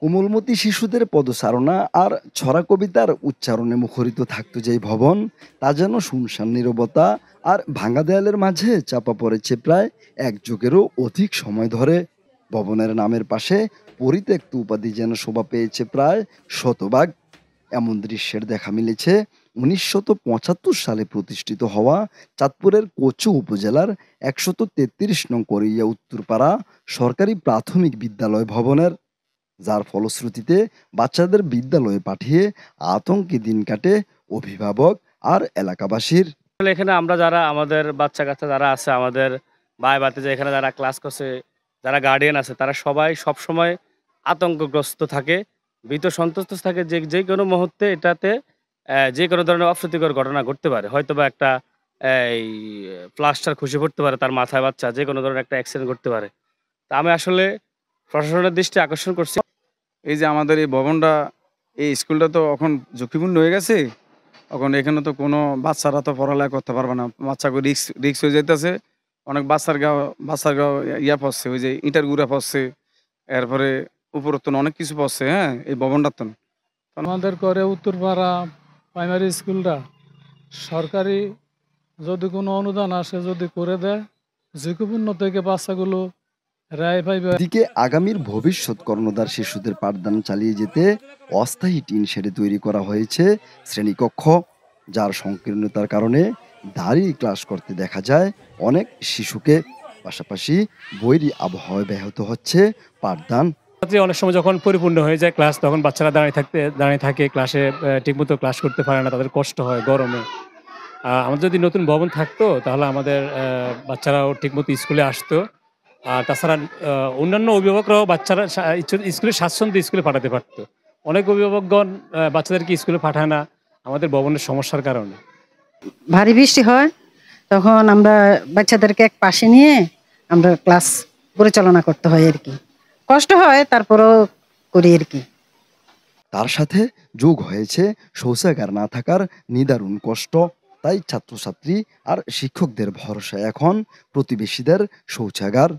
কোমলমতি শিশুদের পদচারণা আর ছড়া কবিতার উচ্চারণে মুখরিত থাকতো যেই ভবন, তা যেন শুনশান নীরবতা আর ভাঙা দেয়ালের মাঝে চাপা পড়েছে প্রায় এক যুগেরও অধিক সময় ধরে। ভবনের নামের পাশে পরিত্যক্ত উপাধি যেন শোভা পেয়েছে প্রায় শতভাগ। এমন দৃশ্যের দেখা মিলেছে ১৯৭৫ সালে প্রতিষ্ঠিত হওয়া চাঁদপুরের কোচু উপজেলার ১৩৩ নং করিয়া উত্তরপাড়া সরকারি প্রাথমিক বিদ্যালয় ভবনের, যার ফলশ্রুতিতে বাচ্চাদের বিদ্যালয়ে পাঠিয়ে আতঙ্কে দিন কাটে অভিভাবক আর এলাকাবাসীর। এখানে আমরা যারা আমাদের বাচ্চা কাচ্চা যারা আছে, আমাদের ভাই ভাতিজা এখানে যারা ক্লাস করছে, যারা গার্ডিয়ান আছে, তারা সবাই সবসময় আতঙ্কগ্রস্ত থাকে, ভীত সন্ত্রস্ত থাকে যে যে কোনো মুহূর্তে এটাতে যে কোনো ধরনের অপ্রীতিকর ঘটনা ঘটতে পারে। হয়তোবা একটা এই প্লাস্টার খসে পড়তে পারে তার মাথায়, বাচ্চা যে কোনো ধরনের একটা অ্যাক্সিডেন্ট ঘটতে পারে। তা আমি আসলে প্রশাসনের দৃষ্টি আকর্ষণ করছি। এই যে আমাদের এই ভবনটা, এই স্কুলটা তো এখন ঝুঁকিপূর্ণ হয়ে গেছে। এখন এখানে তো কোনো বাচ্চারা তো পড়ালেখা করতে পারবে না, বাচ্চাকে রিক্স হয়ে যাইতেছে। অনেক বাচ্চার গাও ইয়া পড়ছে, ওই যে ইটার গুঁড়া পড়ছে, এরপরে উপরত্তন অনেক কিছু পড়ছে। হ্যাঁ, এই ভবনটার তো আমাদের করে উত্তরপাড়া প্রাইমারি স্কুলটা সরকারি যদি কোনো অনুদান আসে, যদি করে দেয়, ঝুঁকিপূর্ণ থেকে বাচ্চাগুলো রায় পাইবে। দিকে আগামীর ভবিষ্যৎ কর্ণধার শিশুদের পাঠদান চালিয়ে যেতে অস্থায়ী টিন শেডে তৈরি করা হয়েছে শ্রেণীকক্ষ, যার সংকীর্ণতার কারণে দাঁড়িয়ে ক্লাস করতে দেখা যায় অনেক শিশুকে। পাশাপাশি বৈরী আবহাওয়ায় ব্যাহত হচ্ছে পাঠদান। অনেক সময় যখন পরিপূর্ণ হয়ে যায় ক্লাস, তখন বাচ্চারা দাঁড়িয়ে থাকে, ক্লাসে ঠিকমতো ক্লাস করতে পারে না, তাদের কষ্ট হয় গরমে। আমাদের যদি নতুন ভবন থাকতো তাহলে আমাদের বাচ্চারাও ঠিকমতো স্কুলে আসতো। আর তাছাড়া অন্যান্য অভিভাবকরাও বাচ্চারা স্কুলে স্বাচ্ছন্দ্যে স্কুলে পাঠাতে পারতো। অনেক অভিভাবকগণ বাচ্চাদেরকে স্কুলে পাঠায় না আমাদের ভবনের সমস্যার কারণে। ভারী বৃষ্টি হয়, তখন আমরা বাচ্চাদেরকে এক পাশে নিয়ে আমরা ক্লাস পরিচালনা করতে হয় আর কি। কষ্ট হয়, তারপরও করি আর কি। তার সাথে যোগ হয়েছে শৌচাগার না থাকার নিদারুণ কষ্ট। তাই ছাত্রছাত্রী আর শিক্ষকদের ভরসায় এখন প্রতিবেশীদের শৌচাগার।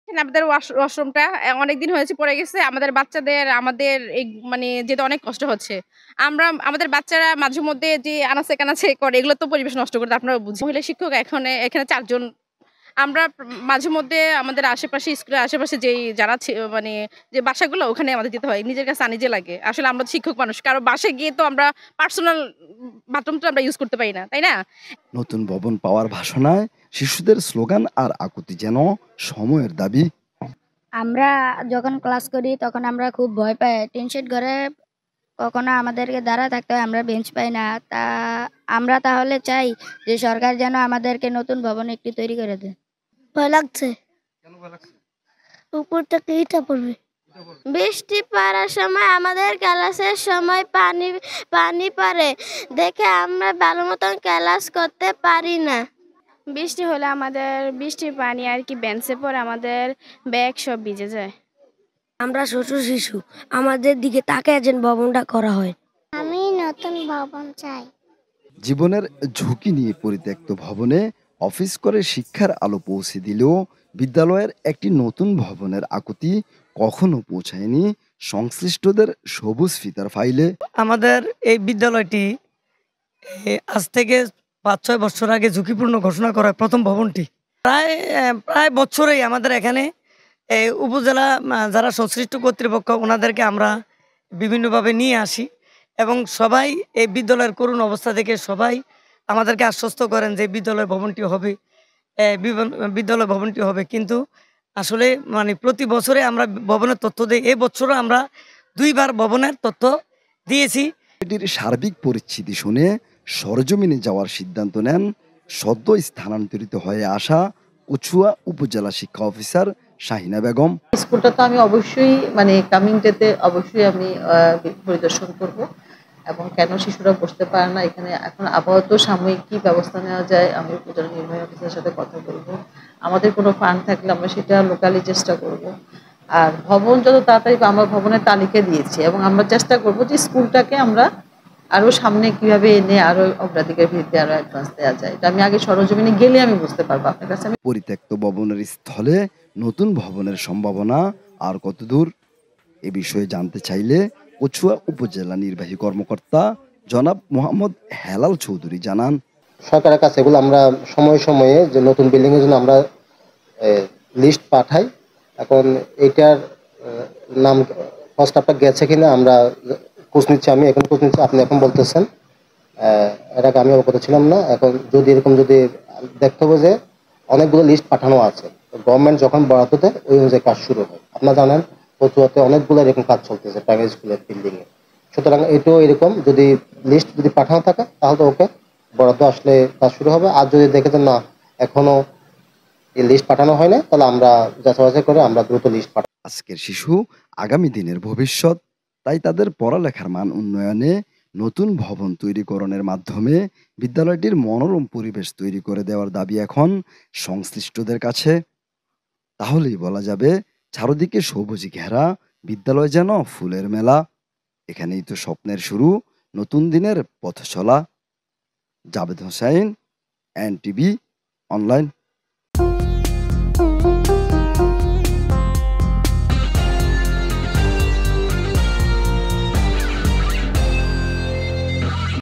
আমাদের ওয়াশরুমটা অনেকদিন হয়েছে পড়ে গেছে। আমাদের বাচ্চাদের আমাদের এই মানে যেতে অনেক কষ্ট হচ্ছে। আমাদের বাচ্চারা মাঝে মধ্যে যে আনাচে কানাচে করে, এগুলো তো পরিবেশ নষ্ট করে, আপনারা বুঝি। মহিলা শিক্ষক এখানে 4 জন। আমরা মাঝে মধ্যে আমাদের আশেপাশে, স্কুলের আশেপাশে যারা মানে যে বাসাগুলো, ওখানে আমাদের যেতে হয়। নিজের কাছে আনিজে লাগে। আসলে আমরা শিক্ষক মানুষ, কারো বাসায় গিয়ে তো আমরা পার্সোনাল বাথরুমটা আমরা ইউজ করতে পারি না, তাই না? নতুন ভবন পাওয়ার ভাষণায় শিশুদের স্লোগান আর আকুতি যেন সময়ের দাবি। আমরা যখন ক্লাস করি তখন আমরা খুব ভয় পাই। টিনশেড ঘরে কখনো আমাদেরকে দাঁড়া থাকতে হয়, আমরা বেঞ্চ পাই না। আমরা তাহলে চাই যে সরকার যেন আমাদেরকে নতুন ভবন একটি তৈরি করে দেয়। ভয় লাগছে। উপর থেকে ইটা পড়বে। বৃষ্টি পড়ার সময় আমাদের ক্লাসের সময় পানি পড়ে দেখে আমরা ভালো মতন ক্লাস করতে পারি না। বৃষ্টি হলে আমাদের বৃষ্টির পানি আর কি বেঞ্চে পড়ে, আমাদের ব্যাগ সব ভিজে যায়। আমরা ছোট শিশু, আমাদের দিকে তাকিয়ে যেন ভবনটা করা হয়। আমি নতুন ভবন চাই। জীবনের ঝুঁকি নিয়ে পরিত্যক্ত ভবনে অফিস করে শিক্ষার আলো পৌঁছে দিলেও বিদ্যালয়ের একটি নতুন ভবনের আকুতি কখনো পৌঁছায়নি সংশ্লিষ্টদের সবুজ ফিতার ফাইলে। আমাদের এই বিদ্যালয়টি আজ থেকে ৫-৬ বছর আগে ঝুঁকিপূর্ণ ঘোষণা করা প্রথম ভবনটি। প্রায় বছরেই আমাদের এখানে উপজেলা যারা সংশ্লিষ্ট কর্তৃপক্ষ, ওনাদেরকে আমরা বিভিন্নভাবে নিয়ে আসি এবং সবাই এই বিদ্যালয়ের করুণ অবস্থা দেখে সবাই আমাদেরকে আশ্বস্ত করেন যে বিদ্যালয় ভবনটি হবে। কিন্তু আসলে মানে প্রতি বছরে আমরা ভবনের তথ্য দিই। এই বছরও আমরা 2 বার ভবনের তথ্য দিয়েছি। এটির সার্বিক পরিস্থিতি শুনে সরজমিনে যাওয়ার সিদ্ধান্ত নেন সদ্য স্থানান্তরিত হয়ে আসা কচুয়া উপজেলা শিক্ষা অফিসার শাহিনা বেগম। স্কুলটা তো আমি অবশ্যই কামিং ডেতে অবশ্যই আমি পরিদর্শন করব এবং কেন শিশুরা বসতে পারে না এখানে এখন আপাতত সাময়িক কি ব্যবস্থা নেওয়া যায় আমি উপজেলা নির্বাহী অফিসারের সাথে কথা বলবো। আমাদের কোনো ফান্ড থাকলে আমরা সেটা লোকালি চেষ্টা করব। আর ভবন যত তাড়াতাড়ি, আমরা ভবনের তালিকা দিয়েছি এবং আমরা চেষ্টা করব যে স্কুলটাকে আমরা আরো সামনে কিভাবে এনে আরো অগ্রাধিকার ভিত্তিতে আরো অ্যাডভান্স দেওয়া যায়। এটা আমি আগে সরজমিনে গেলে আমি বুঝতে পারবো আপনার কাছে। পরিত্যক্ত ভবনের স্থলে নতুন ভবনের সম্ভাবনা আর কতদূর? এ বিষয়ে জানতে চাইলে কচুয়া উপজেলা নির্বাহী কর্মকর্তা জনাব মোহাম্মদ হেলাল চৌধুরী জানান, সরকারের কাছে এগুলো আমরা সময়ে সময়ে যে নতুন বিল্ডিং এর জন্য আমরা লিস্ট পাঠাই। এখন এটার নাম প্রস্তাবটা গেছে কিনা আমরা খোঁজ নিচ্ছি, আমি এখন খোঁজ নিচ্ছি, আপনি এখন বলতেছেন, এর আগে আমি অবগত ছিলাম না। এখন যদি এরকম যদি দেখতে হবে যে অনেকগুলো লিস্ট পাঠানো আছে, গভর্নমেন্ট যখন বরাদ্দ দেয় ওই অনুযায়ী কাজ শুরু হয়। আপনারা জানেন কচুয়াতে অনেকগুলো এরকম কাজ চলতেছে প্রাইমারি স্কুলের বিল্ডিং এ। সুতরাং এটাও এরকম যদি লিস্ট যদি পাঠানো থাকে তাহলে তো ওকে বরাদ্দ আসলে কাজ শুরু হবে। আর যদি দেখে যে না এখনো এই লিস্ট পাঠানো হয় না, তাহলে আমরা যাচাই করে আমরা দ্রুত লিস্ট পাঠাবো। আজকের শিশু আগামী দিনের ভবিষ্যৎ, তাই তাদের পড়ালেখার মান উন্নয়নে নতুন ভবন তৈরিকরণের মাধ্যমে বিদ্যালয়টির মনোরম পরিবেশ তৈরি করে দেওয়ার দাবি এখন সংশ্লিষ্টদের কাছে। তাহলেই বলা যাবে চারদিকে সবুজে ঘেরা বিদ্যালয় যেন ফুলের মেলা। এখানেই তো স্বপ্নের শুরু, নতুন দিনের পথ চলা। Jabed Hossain, NTV online.